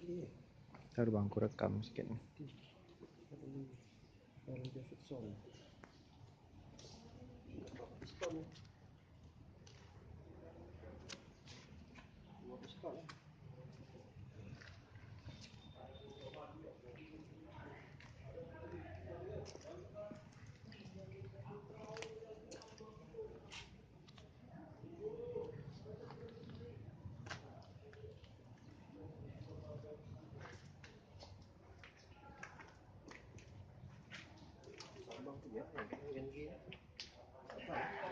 Iya, Ntar bang, aku rekam sedikit. Harley Davidson. Berapa piston ya? 2 piston ya. Sabang tuh ya, yang UNG. Apa ya?